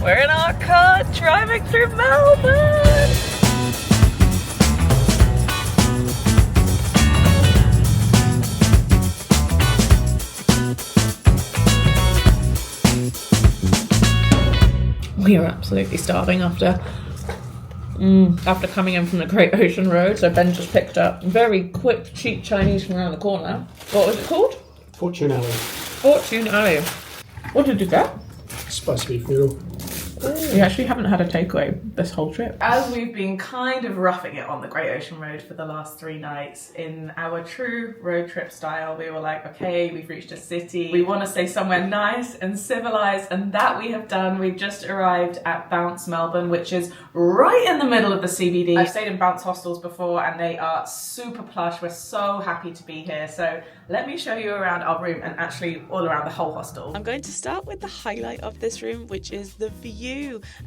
We're in our car driving through Melbourne. We are absolutely starving after coming in from the Great Ocean Road. So Ben just picked up very quick, cheap Chinese from around the corner. What was it called? Fortune Alley. Fortune Alley. What did you get? Spicy beef noodle. We actually haven't had a takeaway this whole trip. As we've been kind of roughing it on the Great Ocean Road for the last 3 nights, in our true road trip style, we were like, okay, we've reached a city. We want to stay somewhere nice and civilized, and that we have done. We've just arrived at Bounce Melbourne, which is right in the middle of the CBD. I've stayed in Bounce hostels before, and they are super plush. We're so happy to be here. So let me show you around our room and actually all around the whole hostel. I'm going to start with the highlight of this room, which is the view,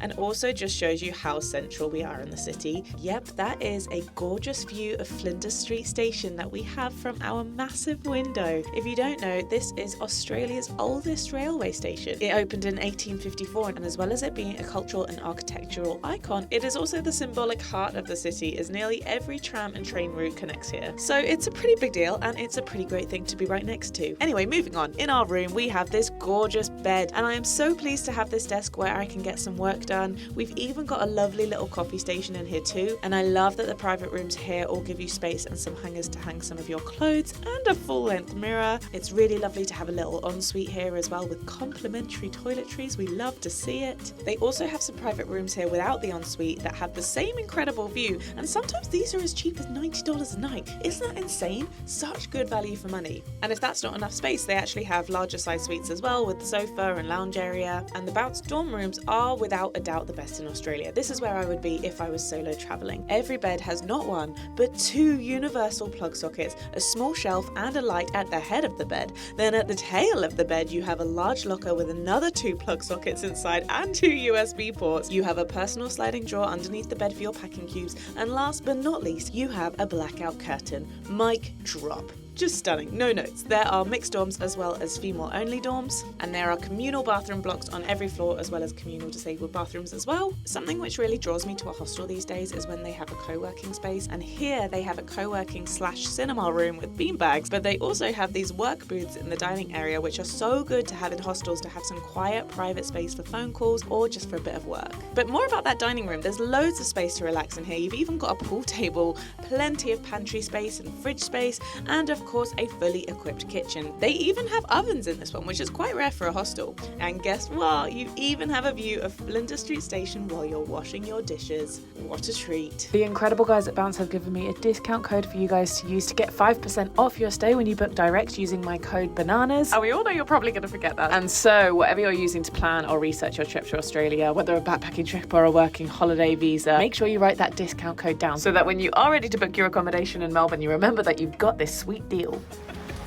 and also just shows you how central we are in the city. Yep, that is a gorgeous view of Flinders Street Station that we have from our massive window. If you don't know, this is Australia's oldest railway station. It opened in 1854, and as well as it being a cultural and architectural icon, it is also the symbolic heart of the city, as nearly every tram and train route connects here. So it's a pretty big deal, and it's a pretty great thing to be right next to. Anyway, moving on. In our room, we have this gorgeous bed, and I am so pleased to have this desk where I can get some work done. We've even got a lovely little coffee station in here too, and I love that the private rooms here all give you space and some hangers to hang some of your clothes and a full-length mirror. It's really lovely to have a little ensuite here as well with complimentary toiletries. We love to see it. They also have some private rooms here without the ensuite that have the same incredible view, and sometimes these are as cheap as $90 a night. Isn't that insane? Such good value for money. And if that's not enough space, they actually have larger size suites as well with sofa and lounge area. And the Bounce dorm rooms are without a doubt the best in Australia. This is where I would be if I was solo travelling. Every bed has not one, but 2 universal plug sockets, a small shelf and a light at the head of the bed. Then at the tail of the bed, you have a large locker with another 2 plug sockets inside and 2 USB ports. You have a personal sliding drawer underneath the bed for your packing cubes. And last but not least, you have a blackout curtain. Mic drop. Just stunning, no notes. There are mixed dorms as well as female only dorms, and there are communal bathroom blocks on every floor as well as communal disabled bathrooms as well. Something which really draws me to a hostel these days is when they have a co-working space, and here they have a co-working / cinema room with beanbags, but they also have these work booths in the dining area which are so good to have in hostels to have some quiet private space for phone calls or just for a bit of work. But more about that dining room, there's loads of space to relax in here. You've even got a pool table, plenty of pantry space and fridge space, and of course a fully equipped kitchen. They even have ovens in this one, which is quite rare for a hostel. And guess what? You even have a view of Flinders Street Station while you're washing your dishes. What a treat. The incredible guys at Bounce have given me a discount code for you guys to use to get 5% off your stay when you book direct using my code BANANAS. And we all know you're probably going to forget that. And so whatever you're using to plan or research your trip to Australia, whether a backpacking trip or a working holiday visa, make sure you write that discount code down so that when you are ready to book your accommodation in Melbourne, you remember that you've got this sweet deal.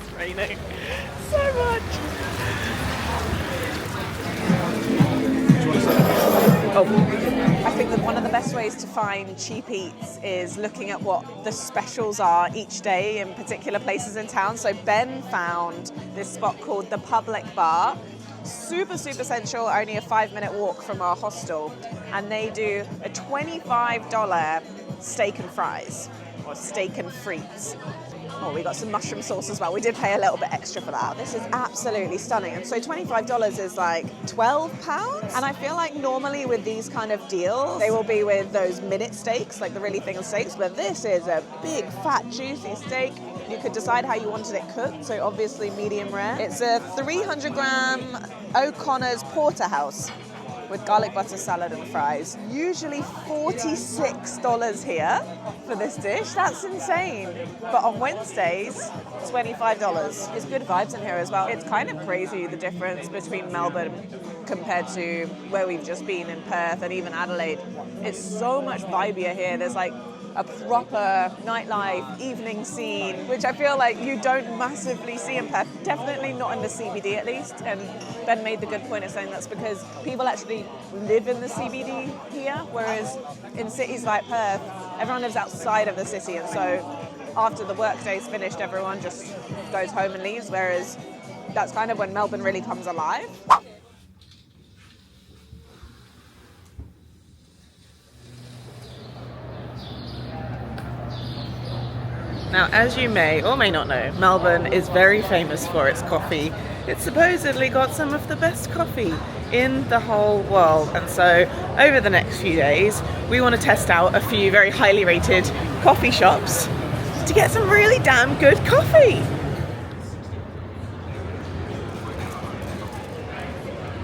It's raining so much. I think that one of the best ways to find cheap eats is looking at what the specials are each day in particular places in town. So Ben found this spot called the Public Bar. Super central, only a 5-minute walk from our hostel. And they do a $25 steak and fries, or steak and frites. Oh, we got some mushroom sauce as well. We did pay a little bit extra for that. This is absolutely stunning. And so $25 is like £12. And I feel like normally with these kind of deals, they will be with those minute steaks, like the really thin steaks. But this is a big, fat, juicy steak. You could decide how you wanted it cooked. So obviously medium rare. It's a 300-gram O'Connor's Porterhouse with garlic butter salad and fries. Usually $46 here for this dish. That's insane. But on Wednesdays, $25. It's good vibes in here as well. It's kind of crazy the difference between Melbourne compared to where we've just been in Perth and even Adelaide. It's so much vibier here. There's like a proper nightlife evening scene, which I feel like you don't massively see in Perth, definitely not in the CBD at least. And Ben made the good point of saying that's because people actually live in the CBD here, whereas in cities like Perth, everyone lives outside of the city, and so after the workday's finished, everyone just goes home and leaves, whereas that's kind of when Melbourne really comes alive. Now, as you may or may not know, Melbourne is very famous for its coffee. It's supposedly got some of the best coffee in the whole world, and so over the next few days we want to test out a few very highly rated coffee shops to get some really damn good coffee.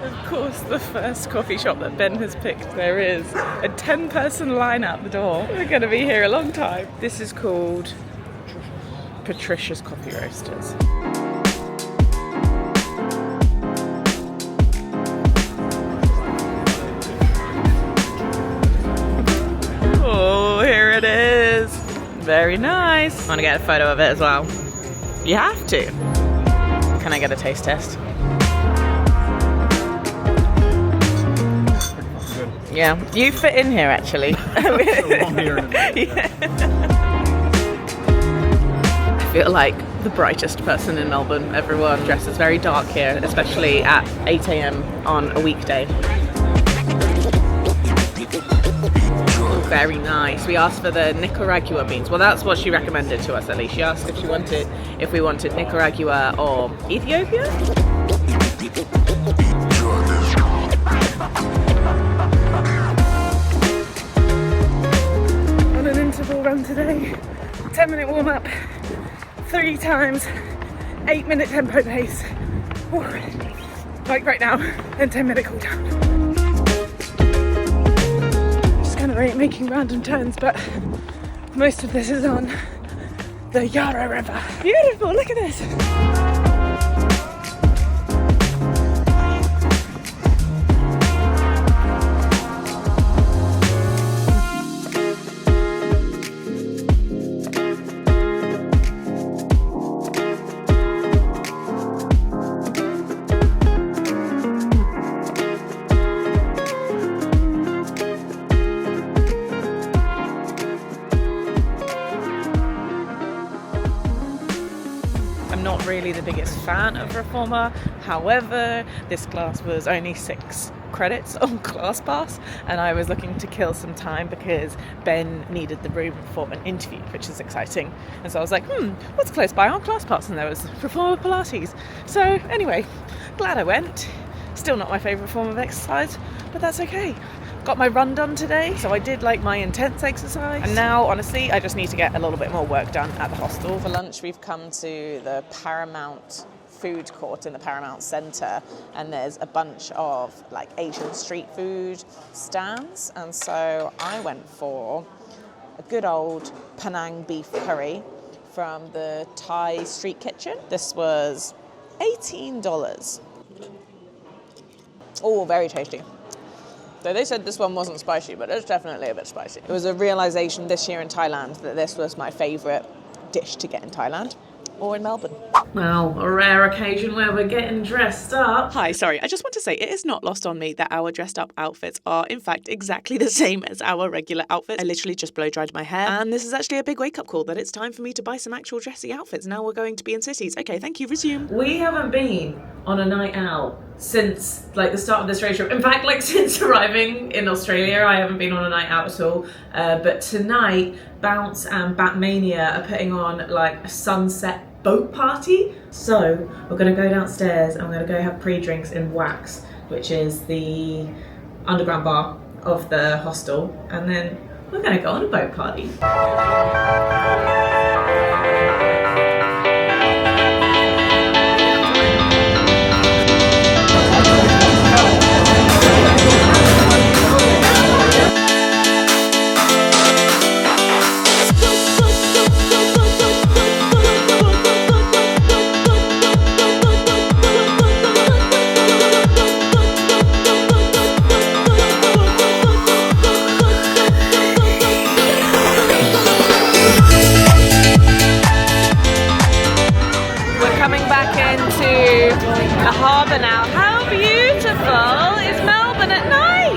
Of course, the first coffee shop that Ben has picked, there is a 10-person line out the door. We're going to be here a long time. This is called Patricia's Coffee Roasters. Oh, here it is. Very nice. I want to get a photo of it as well. You have to. Can I get a taste test? Yeah, you fit in here actually. I'm here in a minute. Yeah. I feel like the brightest person in Melbourne. Everyone dresses very dark here, especially at 8 AM on a weekday. Very nice. We asked for the Nicaragua beans. Well, that's what she recommended to us at least. She asked if we wanted Nicaragua or Ethiopia. On an interval run today, 10-minute warm up, 3 times, 8-minute tempo pace. Whew. Like right now, then 10-minute cool down. Kind of making random turns, but most of this is on the Yarra River. Beautiful, look at this. Not really the biggest fan of Reformer. However, this class was only 6 credits on ClassPass, and I was looking to kill some time because Ben needed the room for an interview, which is exciting. And so I was like, what's close by on ClassPass? And there was Reformer Pilates. So anyway, glad I went. Still not my favourite form of exercise, but that's okay. Got my run done today, so I did like my intense exercise, and now honestly I just need to get a little bit more work done at the hostel. For lunch we've come to the Paramount food court in the Paramount Centre, and there's a bunch of like Asian street food stands, and so I went for a good old Penang beef curry from the Thai street kitchen. This was $18. Oh, very tasty. So they said this one wasn't spicy, but it's definitely a bit spicy. It was a realisation this year in Thailand that this was my favourite dish to get in Thailand or in Melbourne. Well, a rare occasion where we're getting dressed up. Hi, sorry, I just want to say it is not lost on me that our dressed up outfits are in fact exactly the same as our regular outfits. I literally just blow dried my hair, and this is actually a big wake up call that it's time for me to buy some actual dressy outfits. Now we're going to be in cities. Okay, thank you, resume. We haven't been on a night out since like the start of this road trip. In fact, like since arriving in Australia, I haven't been on a night out at all. But tonight, Bounce and Batmania are putting on like a sunset boat party. So we're gonna go downstairs and we're gonna go have pre-drinks in Wax, which is the underground bar of the hostel, and then we're gonna go on a boat party. The harbour now. How beautiful is Melbourne at night?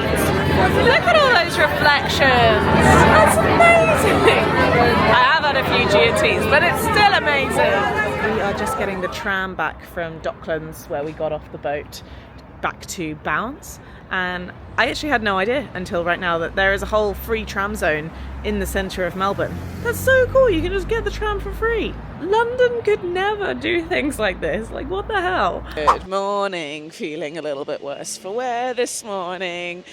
Look at all those reflections. That's amazing. I have had a few GTs, but it's still amazing. We are just getting the tram back from Docklands, where we got off the boat, back to Bounce. And I actually had no idea until right now that there is a whole free tram zone in the centre of Melbourne. That's so cool, you can just get the tram for free. London could never do things like this, like what the hell? Good morning, feeling a little bit worse for wear this morning,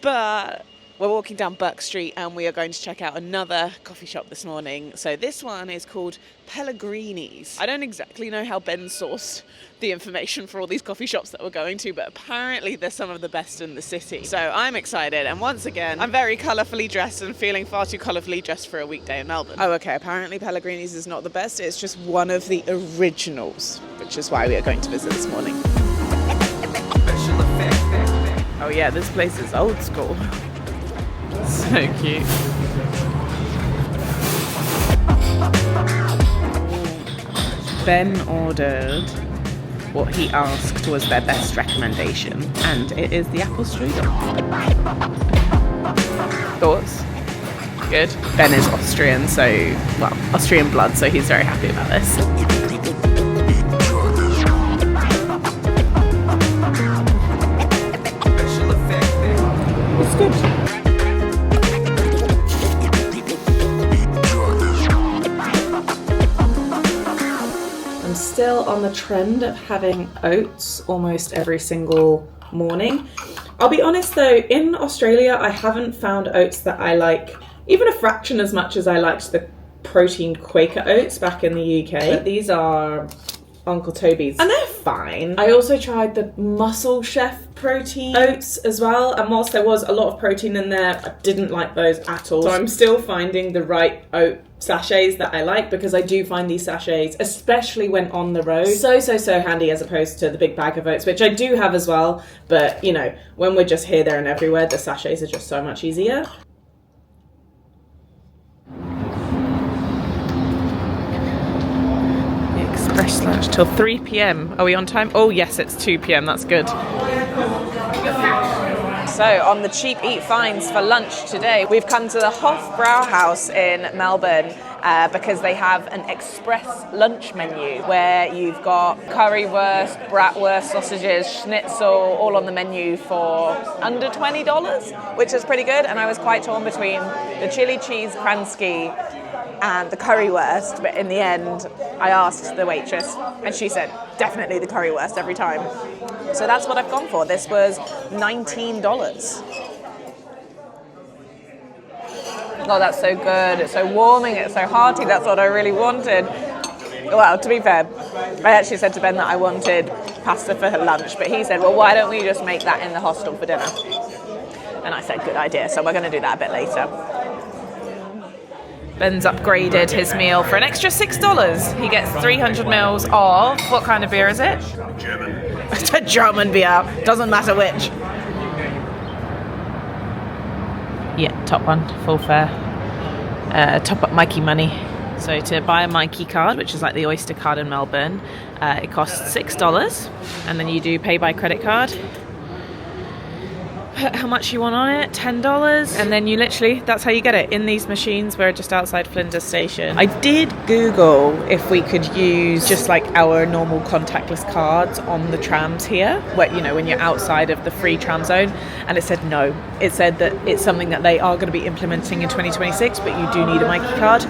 but we're walking down Burke Street and we are going to check out another coffee shop this morning. So this one is called Pellegrini's. I don't exactly know how Ben sourced the information for all these coffee shops that we're going to, but apparently they're some of the best in the city. So I'm excited, and once again, I'm very colourfully dressed and feeling far too colourfully dressed for a weekday in Melbourne. Oh, okay, apparently Pellegrini's is not the best, it's just one of the originals, which is why we are going to visit this morning. Oh yeah, this place is old school. So cute. Ben ordered what he asked was their best recommendation, and it is the apple strudel. Thoughts? Good. Ben is Austrian, so, well, Austrian blood, so he's very happy about this. It's good. Still on the trend of having oats almost every single morning. I'll be honest though, in Australia I haven't found oats that I like even a fraction as much as I liked the protein Quaker oats back in the UK. But these are Uncle Toby's and they're fine. I also tried the Muscle Chef protein oats as well, and whilst there was a lot of protein in there, I didn't like those at all. So I'm still finding the right oat sachets that I like, because I do find these sachets, especially when on the road, so handy as opposed to the big bag of oats, which I do have as well, but you know, when we're just here, there and everywhere, the sachets are just so much easier. Express lunch till 3 p.m. Are we on time? Oh yes, it's 2 p.m. That's good. So on the cheap eat finds for lunch today, we've come to the Hof Brauhaus in Melbourne because they have an express lunch menu where you've got currywurst, bratwurst, sausages, schnitzel, all on the menu for under $20, which is pretty good. And I was quite torn between the chili cheese kransky and the currywurst, but in the end I asked the waitress and she said definitely the currywurst every time. So that's what I've gone for. This was $19. Oh, that's so good. It's so warming, it's so hearty. That's what I really wanted. Well, to be fair, I actually said to Ben that I wanted pasta for lunch, but he said, well, why don't we just make that in the hostel for dinner? And I said, good idea. So we're going to do that a bit later. Ben's upgraded his meal for an extra $6. He gets 300 mils of, what kind of beer is it? German. It's a German beer, doesn't matter which. Yeah, top one, full fare. Top up Mikey money. So to buy a Mikey card, which is like the Oyster card in Melbourne, it costs $6, and then you do pay by credit card. Put how much you want on it, $10, and then you literally, that's how you get it in these machines. We're just outside Flinders Station. I did Google if we could use just like our normal contactless cards on the trams here, where, you know, when you're outside of the free tram zone, and it said no. It said that it's something that they are going to be implementing in 2026, but you do need a Mikey card.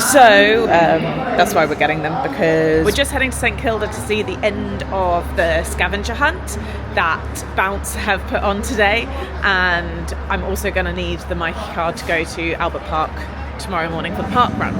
So that's why we're getting them, because we're just heading to St Kilda to see the end of the scavenger hunt that Bounce have put on today, and I'm also going to need the Mikey card to go to Albert Park tomorrow morning for the park run.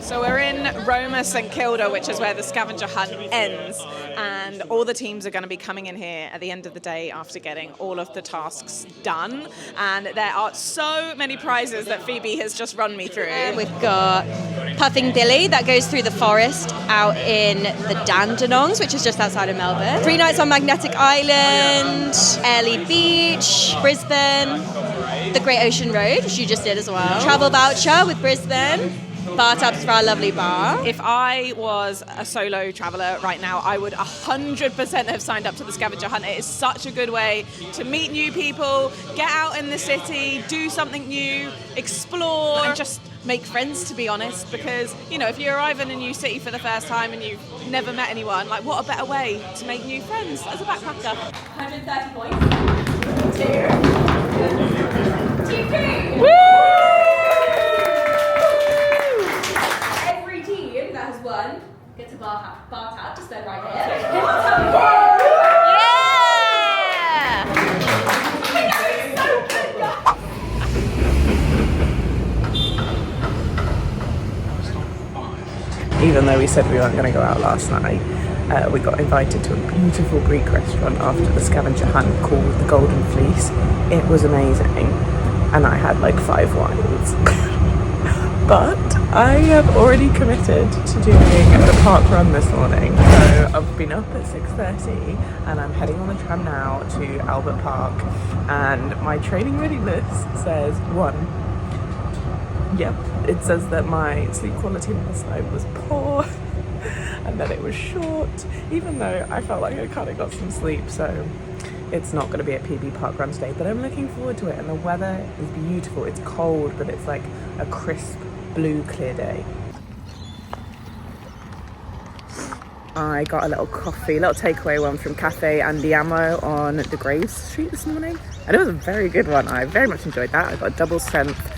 So we're in Roma St Kilda, which is where the scavenger hunt ends, and all the teams are going to be coming in here at the end of the day after getting all of the tasks done, and there are so many prizes that Phoebe has just run me through. We've got Puffing Billy that goes through the forest out in the Dandenongs, which is just outside of Melbourne. 3 nights on Magnetic Island, Airlie Beach, Brisbane, the Great Ocean Road, which you just did as well. Travel voucher with Brisbane. bar tabs for our lovely bar. If I was a solo traveller right now, I would 100% have signed up to the Scavenger Hunt. It is such a good way to meet new people, get out in the city, do something new, explore, and just make friends, to be honest, because, you know, if you arrive in a new city for the first time and you've never met anyone, like, what a better way to make new friends as a backpacker. 130 points. GP! Woo! Every team that has won gets a bar tab, just then right here. Even though we said we weren't going to go out last night, we got invited to a beautiful Greek restaurant after the Scavenger Hunt called the Golden Fleece. It was amazing, and I had like 5 wines. But I have already committed to doing the park run this morning, so I've been up at 6:30 and I'm heading on the tram now to Albert Park, and my training ready list says 1. Yep, it says that my sleep quality last night was poor and that it was short, even though I felt like I kind of got some sleep, so it's not going to be at PB Parkrun today, but I'm looking forward to it, and the weather is beautiful. It's cold, but it's like a crisp blue clear day. I got a little coffee, little takeaway one from Cafe Andiamo on the Graves Street this morning, and it was a very good one. I very much enjoyed that. I got a double strength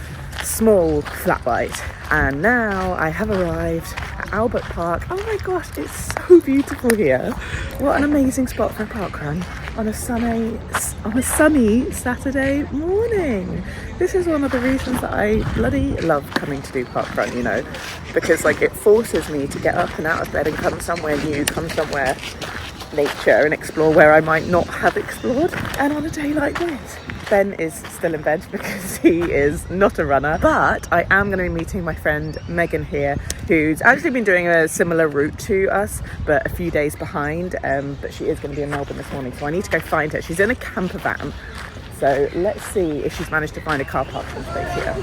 small flat white, and now I have arrived at Albert Park. Oh my gosh, it's so beautiful here. What an amazing spot for a park run on a sunny Saturday morning. This is one of the reasons that I bloody love coming to do park run, you know, because like it forces me to get up and out of bed and come somewhere new, come somewhere nature, and explore where I might not have explored. And on a day like this, Ben is still in bed because he is not a runner, but I am going to be meeting my friend Megan here, who's actually been doing a similar route to us but a few days behind, but she is going to be in Melbourne this morning, so I need to go find her. She's in a camper van, so let's see if she's managed to find a car parking space here.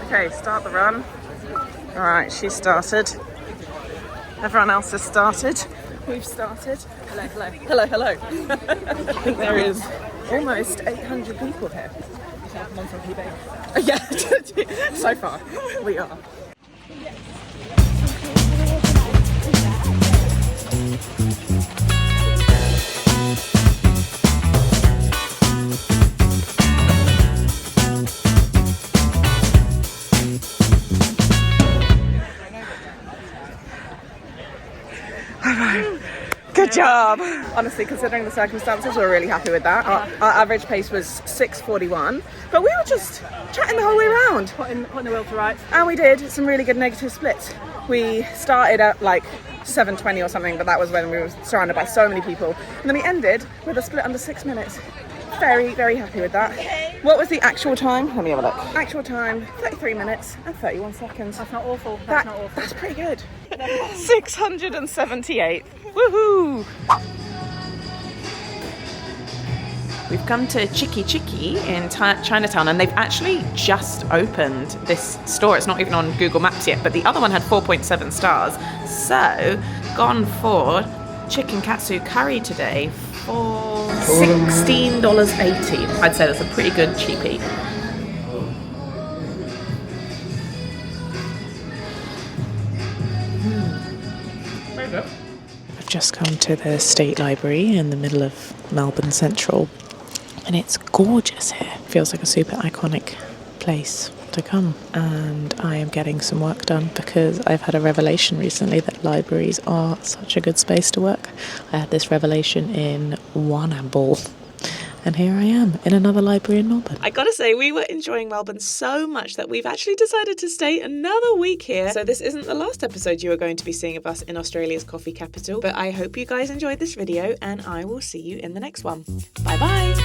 Okay, start the run. Alright, she started. Everyone else has started. We've started. Hello, hello. Hello, hello. I think there is almost 800 people here. Yeah, so far we are. Good job. Honestly, considering the circumstances, we're really happy with that. Our average pace was 6:41, but we were just chatting the whole way around. Putting the wheel to rights. And we did some really good negative splits. We started at like 7:20 or something, but that was when we were surrounded by so many people. And then we ended with a split under 6 minutes. Very, very happy with that. What was the actual time? Let me have a look. Actual time, 33 minutes and 31 seconds. That's not awful. That's not awful. That's pretty good. 678. Woohoo! We've come to Chicky Chicky in Chinatown, and they've actually just opened this store. It's not even on Google Maps yet, but the other one had 4.7 stars. So, gone for chicken katsu curry today for $16.80. I'd say that's a pretty good cheapie. Very good. I've just come to the State Library in the middle of Melbourne Central, and it's gorgeous here. Feels like a super iconic place to come, and I am getting some work done because I've had a revelation recently that libraries are such a good space to work. I had this revelation in Warrnambool, and here I am in another library in Melbourne. I gotta say, we were enjoying Melbourne so much that we've actually decided to stay another week here. So this isn't the last episode you are going to be seeing of us in Australia's coffee capital, but I hope you guys enjoyed this video, and I will see you in the next one. Bye bye!